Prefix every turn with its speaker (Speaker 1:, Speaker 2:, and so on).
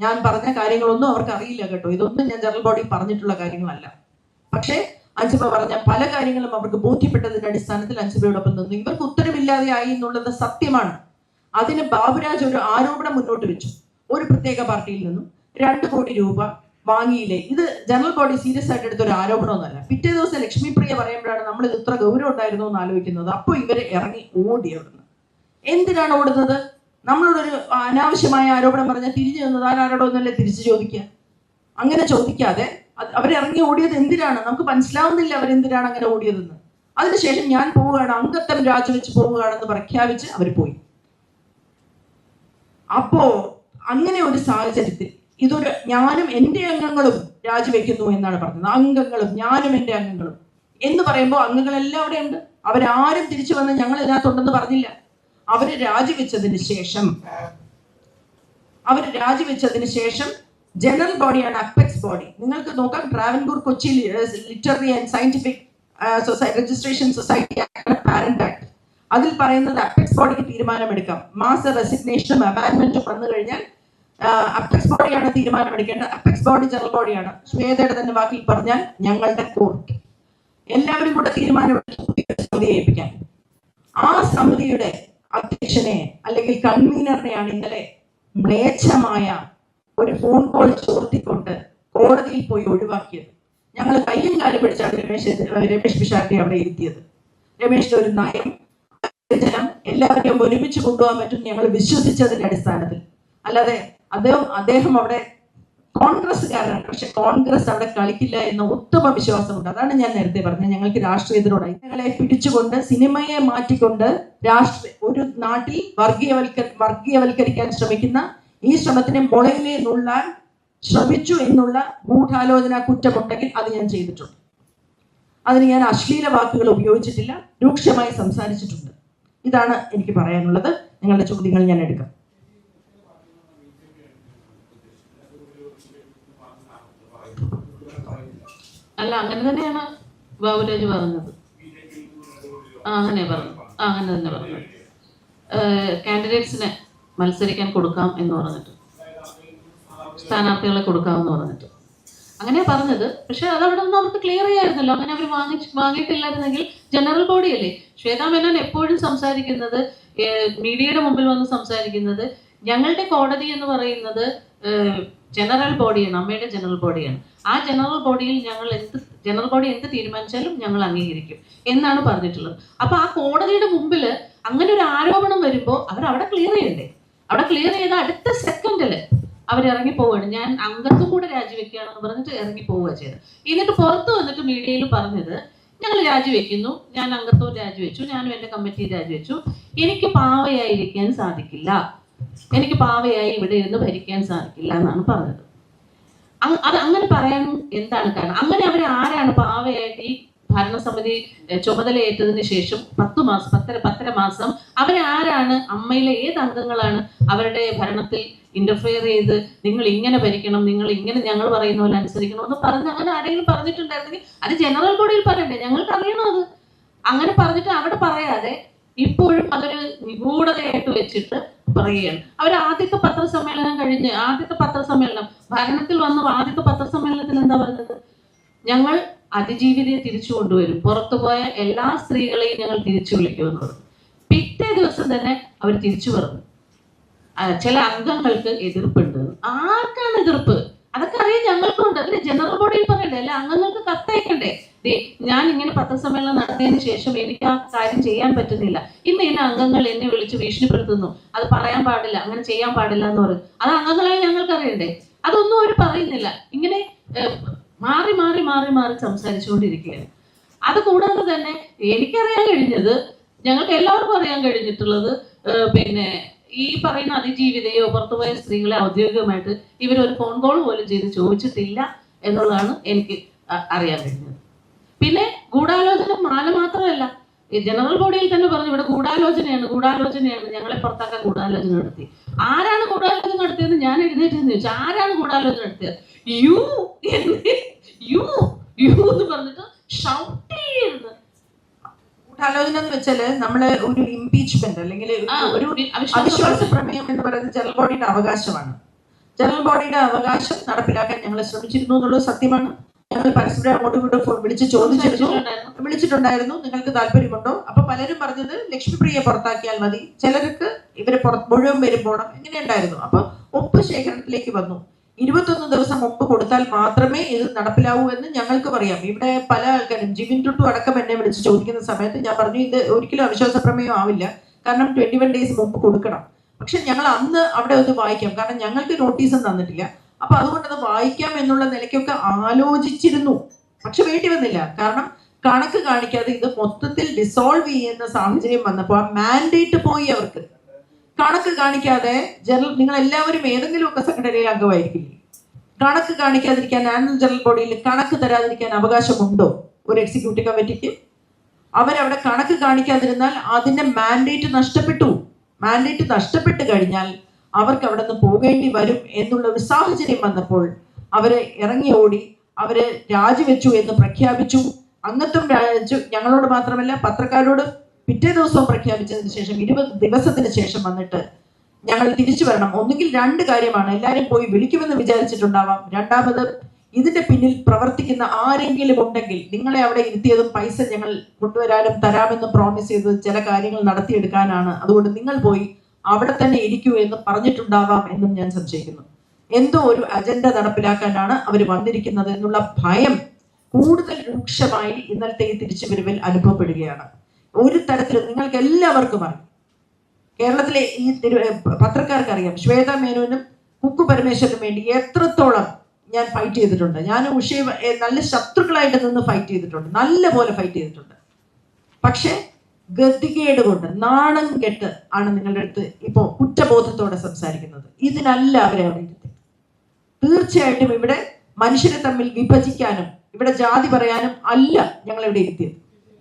Speaker 1: ഞാൻ പറഞ്ഞ കാര്യങ്ങളൊന്നും അവർക്ക് അറിയില്ല കേട്ടോ. ഇതൊന്നും ഞാൻ ജനറൽ ബോഡി പറഞ്ഞിട്ടുള്ള കാര്യങ്ങളല്ല. പക്ഷേ അൻസിബ പറഞ്ഞ പല കാര്യങ്ങളും അവർക്ക് ബോധ്യപ്പെട്ടതിന്റെ അടിസ്ഥാനത്തിൽ അൻസിബയോടൊപ്പം നിന്നു. ഇവർക്ക് ഉത്തരവില്ലാതെയായി എന്നുള്ളത് സത്യമാണ്. അതിന് ബാബുരാജ് ഒരു ആരോപണം മുന്നോട്ട് വെച്ചു. ഒരു പ്രത്യേക പാർട്ടിയിൽ നിന്നും 2 കോടി രൂപ വാങ്ങിയില്ലേ. ഇത് ജനറൽ ബോഡി സീരിയസ് ആയിട്ട് എടുത്തൊരു ആരോപണമൊന്നുമല്ല. പിറ്റേ ദിവസം ലക്ഷ്മിപ്രിയ പറയുമ്പോഴാണ് നമ്മൾ ഇത് ഇത്ര ഗൗരവം ഉണ്ടായിരുന്നു എന്ന് ആലോചിക്കുന്നത്. അപ്പോൾ ഇവര് ഇറങ്ങി ഓടി അവിടുന്ന്. എന്തിനാണ് ഓടുന്നത്? നമ്മളോടൊരു അനാവശ്യമായ ആരോപണം പറഞ്ഞാൽ തിരിഞ്ഞു നിന്നത് ആരോടൊന്നല്ലേ തിരിച്ചു ചോദിക്കുക. അങ്ങനെ ചോദിക്കാതെ അവരിറങ്ങി ഓടിയത് എന്തിനാണ്? നമുക്ക് മനസ്സിലാവുന്നില്ല അവരെന്തിനാണ് അങ്ങനെ ഓടിയതെന്ന്. അതിനുശേഷം ഞാൻ പോവുകയാണ്, അംഗത്വം രാജിവെച്ച് പോവുകയാണെന്ന് പ്രഖ്യാപിച്ച് അവർ പോയി. അപ്പോ അങ്ങനെ ഒരു സാഹചര്യത്തിൽ ഇതൊരു ഞാനും എൻ്റെ അംഗങ്ങളും രാജിവെക്കുന്നു എന്നാണ് പറഞ്ഞത്. അംഗങ്ങളും ഞാനും എൻ്റെ അംഗങ്ങളും എന്ന് പറയുമ്പോൾ അംഗങ്ങളെല്ലാം അവിടെ ഉണ്ട്. അവരാരും തിരിച്ചു വന്ന് ഞങ്ങൾ ഇതിനകത്തുണ്ടെന്ന് പറഞ്ഞില്ല. അവര് രാജിവെച്ചതിന് ശേഷം ജനറൽ ബോഡിയാണ് അപ്പെക്സ് ബോഡി. നിങ്ങൾക്ക് നോക്കാം, Travancore Kochi literary and scientific registration society parent act, അതിൽ പറയുന്നത് അപ്പെക്സ് ബോഡിക്ക് തീരുമാനമെടുക്കാം. മാസ റെസിഗ്നേഷനും അബാൻമെന്റും വന്നു കഴിഞ്ഞാൽ അപ്പെക്സ് ബോഡിയാണ് തീരുമാനമെടുക്കേണ്ടത്. അപ്പെക്സ് ബോഡി ജനറൽ ബോഡിയാണ്. ശ്വേതയുടെ തന്നെ വാക്കിൽ പറഞ്ഞാൽ ഞങ്ങളുടെ കോർട്ട്. എല്ലാവരും കൂടെ തീരുമാനമെടുത്ത് ഏൽപ്പിക്കാൻ. ആ സമിതിയുടെ അധ്യക്ഷനെ അല്ലെങ്കിൽ കൺവീനറിനെയാണ് ഇന്നലെ മ്ലേച്ഛമായ ഒരു ഫോൺ കോൾ ചോർത്തിക്കൊണ്ട് കോടതിയിൽ പോയി ഒഴിവാക്കിയത്. ഞങ്ങൾ കയ്യും കാലും പിടിച്ചാണ് രമേശ് പിഷാരടി അവിടെ ഇരുത്തിയത്. രമേശിന്റെ ഒരു നയം എല്ലാവരെയും ഒരുമിച്ച് കൊണ്ടുപോകാൻ പറ്റും ഞങ്ങൾ വിശ്വസിച്ചതിന്റെ അടിസ്ഥാനത്തിൽ. അല്ലാതെ അദ്ദേഹം അവിടെ കോൺഗ്രസ്സുകാരനാണ്, പക്ഷെ കോൺഗ്രസ് അവിടെ കളിക്കില്ല എന്ന ഉത്തമ വിശ്വാസമുണ്ട്. അതാണ് ഞാൻ നേരത്തെ പറഞ്ഞത്, ഞങ്ങൾക്ക് രാഷ്ട്രീയത്തിനോടായി ഞങ്ങളെ പിടിച്ചുകൊണ്ട് സിനിമയെ മാറ്റിക്കൊണ്ട് ഒരു നാട്ടിൽ വർഗീയവൽക്കരിക്കാൻ ശ്രമിക്കുന്ന ഈ ശ്രമത്തിനെ മുളയിലെ നുള്ളാൻ ശ്രമിച്ചു എന്നുള്ള ഗൂഢാലോചന കുറ്റമുണ്ടെങ്കിൽ അത് ഞാൻ ചെയ്തിട്ടുണ്ട്. അതിന് ഞാൻ അശ്ലീല വാക്കുകൾ ഉപയോഗിച്ചിട്ടില്ല, രൂക്ഷമായി സംസാരിച്ചിട്ടുണ്ട്. ഇതാണ് എനിക്ക് പറയാനുള്ളത്. നിങ്ങളുടെ ചോദ്യങ്ങൾ ഞാൻ എടുക്കാം.
Speaker 2: അല്ല, അങ്ങനെ തന്നെയാണ് ബാബുരാജ് പറഞ്ഞത്. അങ്ങനെ തന്നെ പറഞ്ഞത്. കാൻഡിഡേറ്റ്സിനെ മത്സരിക്കാൻ കൊടുക്കാം എന്ന് പറഞ്ഞിട്ട്, സ്ഥാനാർത്ഥികളെ കൊടുക്കാമെന്ന് പറഞ്ഞിട്ട് അങ്ങനെയാ പറഞ്ഞത്. പക്ഷെ അതവിടെ നിന്ന് അവർക്ക് ക്ലിയർ ചെയ്യായിരുന്നല്ലോ. അങ്ങനെ അവർ വാങ്ങിയിട്ടില്ലായിരുന്നെങ്കിൽ ജനറൽ ബോഡി അല്ലേ. ശ്വേതാ മേനോൻ എപ്പോഴും സംസാരിക്കുന്നത്, മീഡിയയുടെ മുമ്പിൽ വന്ന് സംസാരിക്കുന്നത്, ഞങ്ങളുടെ കോടതി എന്ന് പറയുന്നത് ജനറൽ ബോഡിയാണ്, അമ്മയുടെ ജനറൽ ബോഡിയാണ്. ആ ജനറൽ ബോഡിയിൽ ജനറൽ ബോഡി എന്ത് തീരുമാനിച്ചാലും ഞങ്ങൾ അംഗീകരിക്കും എന്നാണ് പറഞ്ഞിട്ടുള്ളത്. അപ്പൊ ആ കോടതിയുടെ മുമ്പിൽ അങ്ങനെ ഒരു ആരോപണം വരുമ്പോൾ അവരവിടെ ക്ലിയർ ചെയ്യണ്ടേ? അവിടെ ക്ലിയർ ചെയ്ത അടുത്ത സെക്കൻഡില് അവരിറങ്ങി പോവുകയാണ്. ഞാൻ അംഗത്വം കൂടെ രാജിവെക്കുകയാണെന്ന് പറഞ്ഞിട്ട് ഇറങ്ങി പോവുക ചെയ്തത്. എന്നിട്ട് പുറത്ത് വന്നിട്ട് മീഡിയയിൽ പറഞ്ഞത്, ഞങ്ങൾ രാജിവെക്കുന്നു, ഞാൻ അംഗത്വം രാജിവെച്ചു, ഞാനും എൻ്റെ കമ്മിറ്റി രാജിവെച്ചു, എനിക്ക് പാവയായിരിക്കാൻ സാധിക്കില്ല, എനിക്ക് പാവയായി ഇവിടെ ഇരുന്ന് ഭരിക്കാൻ സാധിക്കില്ല എന്നാണ് പറഞ്ഞത്. അത് അങ്ങനെ പറയാൻ എന്താണ് കാരണം? അങ്ങനെ അവർ ആരാണ് പാവയായിട്ട് ഈ ഭരണസമിതി ചുമതലയേറ്റതിന് ശേഷം 10 മാസം അവരാരാണ്, അമ്മയിലെ ഏത് അംഗങ്ങളാണ് അവരുടെ ഭരണത്തിൽ ഇന്റർഫിയർ ചെയ്ത് നിങ്ങൾ ഇങ്ങനെ ഭരിക്കണം, നിങ്ങൾ ഇങ്ങനെ ഞങ്ങൾ പറയുന്ന പോലെ അനുസരിക്കണം എന്ന് പറഞ്ഞ് അങ്ങനെ ആരെങ്കിലും പറഞ്ഞിട്ടുണ്ടായിരുന്നെങ്കിൽ അത് ജനറൽ ബോഡിയിൽ പറയണ്ടേ? ഞങ്ങൾക്ക് അറിയണം അത്. അങ്ങനെ പറഞ്ഞിട്ട് അവിടെ പറയാതെ ഇപ്പോഴും അതൊരു നിഗൂഢതയായിട്ട് വെച്ചിട്ട് പറയുകയാണ്. അവർ ആദ്യത്തെ പത്രസമ്മേളനം കഴിഞ്ഞ്, ഭരണത്തിൽ വന്ന ആദ്യത്തെ പത്രസമ്മേളനത്തിൽ എന്താ പറഞ്ഞത്? ഞങ്ങൾ അതിജീവിതയെ തിരിച്ചു കൊണ്ടുവരും, പുറത്തുപോയ എല്ലാ സ്ത്രീകളെയും ഞങ്ങൾ തിരിച്ചു വിളിക്കുമെന്നത്. പിറ്റേ ദിവസം തന്നെ അവർ തിരിച്ചു പറഞ്ഞു ചില അംഗങ്ങൾക്ക് എതിർപ്പുണ്ട്. ആർക്കാണ് എതിർപ്പ്? അതൊക്കെ അറിയാം, ഞങ്ങൾക്കുണ്ട്. അതിന് ജനറൽ ബോഡിയിൽ പറയണ്ടേ? അല്ല, അംഗങ്ങൾക്ക് കത്തയക്കണ്ടേ? ഞാൻ ഇങ്ങനെ പത്രസമ്മേളനം നടത്തിയതിന് ശേഷം എനിക്ക് ആ കാര്യം ചെയ്യാൻ പറ്റുന്നില്ല, ഇന്ന് അംഗങ്ങൾ എന്നെ വിളിച്ച് ഭീഷണിപ്പെടുത്തുന്നു, അത് പറയാൻ പാടില്ല, അങ്ങനെ ചെയ്യാൻ പാടില്ല എന്ന് പറയും. അത് അംഗങ്ങളെ ഞങ്ങൾക്ക് അറിയണ്ടേ? അതൊന്നും അവർ പറയുന്നില്ല. ഇങ്ങനെ മാറി മാറി മാറി മാറി സംസാരിച്ചുകൊണ്ടിരിക്കുകയാണ്. അത് കൂടാതെ തന്നെ എനിക്കറിയാൻ കഴിഞ്ഞത്, ഞങ്ങൾക്ക് എല്ലാവർക്കും അറിയാൻ കഴിഞ്ഞിട്ടുള്ളത്, പിന്നെ ഈ പറയുന്ന അതിജീവിതയോ പുറത്തുപോയ സ്ത്രീകളെ ഔദ്യോഗികമായിട്ട് ഇവരൊരു ഫോൺ കോൾ പോലും ചെയ്ത് ചോദിച്ചിട്ടില്ല എന്നുള്ളതാണ് എനിക്ക് അറിയാൻ കഴിഞ്ഞത്. പിന്നെ ഗൂഢാലോചന മാല മാത്രമല്ല, ജനറൽ ബോഡിയിൽ തന്നെ പറഞ്ഞു ഇവിടെ ഗൂഢാലോചനയാണ്, ഞങ്ങളെ പുറത്താക്കാൻ ഗൂഢാലോചന നടത്തി. ആരാണ് ഗൂഢാലോചന നടത്തിയെന്ന് ഞാൻ എഴുന്നേറ്റെന്ന് ചോദിച്ചു. ആരാണ് ഗൂഢാലോചന നടത്തിയത്? യു എന്ന് പറഞ്ഞിട്ട് ഷൗട്ട് ചെയ്യുന്നത്.
Speaker 1: ഗൂഢാലോചന എന്ന് വെച്ചാല് നമ്മള് ഒരു ഇംപീച്ച്മെന്റ് അല്ലെങ്കിൽ ഒരു അവിശ്വാസ പ്രമേയം എന്ന് പറയുന്നത് ജനറൽ ബോഡിയുടെ അവകാശമാണ്. ജനറൽ ബോഡിയുടെ അവകാശം നടപ്പിലാക്കാൻ ഞങ്ങൾ ശ്രമിച്ചിരുന്നു എന്നുള്ളത് സത്യമാണ്. ഞങ്ങൾ പരസ്പരം അങ്ങോട്ടും ഇങ്ങോട്ടും വിളിച്ചിട്ടുണ്ടായിരുന്നു, നിങ്ങൾക്ക് താല്പര്യമുണ്ടോ? അപ്പൊ പലരും പറഞ്ഞത് ലക്ഷ്മിപ്രിയയെ പുറത്താക്കിയാൽ മതി, ചിലർക്ക് ഇവര് മുഴുവൻ പേരും പോകണം, ഇങ്ങനെ ഉണ്ടായിരുന്നു. അപ്പൊ ഒപ്പ് ശേഖരണത്തിലേക്ക് വന്നു. 21 ദിവസം ഒപ്പ് കൊടുത്താൽ മാത്രമേ ഇത് നടപ്പിലാവൂ എന്ന് ഞങ്ങൾക്ക് പറയാം. ഇവിടെ പല ആൾക്കാരും ജിവിൻ ടുട്ടു അടക്കം എന്നെ വിളിച്ച് ചോദിക്കുന്ന സമയത്ത് ഞാൻ പറഞ്ഞു ഇത് ഒരിക്കലും അവിശ്വാസ പ്രമേയം ആവില്ല, കാരണം 21 ഡേയ്സ് മുമ്പ് കൊടുക്കണം. പക്ഷെ ഞങ്ങൾ അന്ന് അവിടെ ഒന്ന് വായിക്കാം, കാരണം ഞങ്ങൾക്ക് നോട്ടീസും തന്നിട്ടില്ല. അപ്പൊ അതുകൊണ്ടത് വായിക്കാം എന്നുള്ള നിലയ്ക്കൊക്കെ ആലോചിച്ചിരുന്നു. പക്ഷെ വേണ്ടി വന്നില്ല, കാരണം കണക്ക് കാണിക്കാതെ ഇത് മൊത്തത്തിൽ ഡിസോൾവ് ചെയ്യുന്ന സാഹചര്യം വന്നപ്പോൾ ആ മാൻഡേറ്റ് പോയി. അവർക്ക് കണക്ക് കാണിക്കാതെ നിങ്ങൾ എല്ലാവരും ഏതെങ്കിലുമൊക്കെ സംഘടനയിൽ അംഗമായിരിക്കില്ലേ? കണക്ക് കാണിക്കാതിരിക്കാൻ ആനുവൽ ജനറൽ ബോഡിയിൽ കണക്ക് തരാതിരിക്കാൻ അവകാശമുണ്ടോ ഒരു എക്സിക്യൂട്ടീവ് കമ്മിറ്റിക്ക്? അവരവിടെ കണക്ക് കാണിക്കാതിരുന്നാൽ അതിന്റെ മാൻഡേറ്റ് നഷ്ടപ്പെട്ടു. മാൻഡേറ്റ് നഷ്ടപ്പെട്ട് കഴിഞ്ഞാൽ അവർക്ക് അവിടെ നിന്ന് പോകേണ്ടി വരും എന്നുള്ള ഒരു സാഹചര്യം വന്നപ്പോൾ അവര് ഇറങ്ങി ഓടി, അവര് രാജിവെച്ചു എന്ന് പ്രഖ്യാപിച്ചു. അംഗത്വം ഞങ്ങളോട് മാത്രമല്ല പത്രക്കാരോട് പിറ്റേ ദിവസവും പ്രഖ്യാപിച്ചതിന് ശേഷം 20 ദിവസത്തിന് ശേഷം വന്നിട്ട് ഞങ്ങൾ തിരിച്ചു വരണം. ഒന്നുകിൽ 2 കാര്യമാണ്, എല്ലാവരും പോയി വിളിക്കുമെന്ന് വിചാരിച്ചിട്ടുണ്ടാവാം. രണ്ടാമത് ഇതിന്റെ പിന്നിൽ പ്രവർത്തിക്കുന്ന ആരെങ്കിലും ഉണ്ടെങ്കിൽ നിങ്ങളെ അവിടെ ഇരുത്തിയതും പൈസ ഞങ്ങൾ കൊണ്ടുവരാനും തരാമെന്നും പ്രോമിസ് ചെയ്തത് ചില കാര്യങ്ങൾ നടത്തിയെടുക്കാനാണ്, അതുകൊണ്ട് നിങ്ങൾ പോയി അവിടെ തന്നെ ഇരിക്കൂ എന്ന് പറഞ്ഞിട്ടുണ്ടാവാം എന്നും ഞാൻ സംശയിക്കുന്നു. എന്തോ ഒരു അജണ്ട നടപ്പിലാക്കാനാണ് അവർ വന്നിരിക്കുന്നത് എന്നുള്ള ഭയം കൂടുതൽ രൂക്ഷമായി ഇന്നലത്തെ ഈ തിരിച്ചുവരവിൽ അനുഭവപ്പെടുകയാണ്. ഒരു തരത്തിലും നിങ്ങൾക്ക് എല്ലാവർക്കും അറിയാം, കേരളത്തിലെ ഈ പത്രക്കാർക്ക് അറിയാം, ശ്വേത മേനോനും കുക്കു പരമേശ്വരനും വേണ്ടി എത്രത്തോളം ഞാൻ ഫൈറ്റ് ചെയ്തിട്ടുണ്ട്. ഞാൻ ഉഷയെ നല്ല ശത്രുക്കളായിട്ട് നിന്ന് ഫൈറ്റ് ചെയ്തിട്ടുണ്ട്, നല്ല പോലെ ഫൈറ്റ് ചെയ്തിട്ടുണ്ട്. പക്ഷെ ഗതികേട് കൊണ്ട് നാണം കെട്ട് ആണ് നിങ്ങളുടെ അടുത്ത് ഇപ്പോ കുറ്റബോധത്തോടെ സംസാരിക്കുന്നത്. ഇതിനല്ല അവരെ അവിടെ ഇരുത്തി. തീർച്ചയായിട്ടും ഇവിടെ മനുഷ്യരെ തമ്മിൽ വിഭജിക്കാനും ഇവിടെ ജാതി പറയാനും അല്ല ഞങ്ങൾ ഇവിടെ ഇരുത്തിയത്.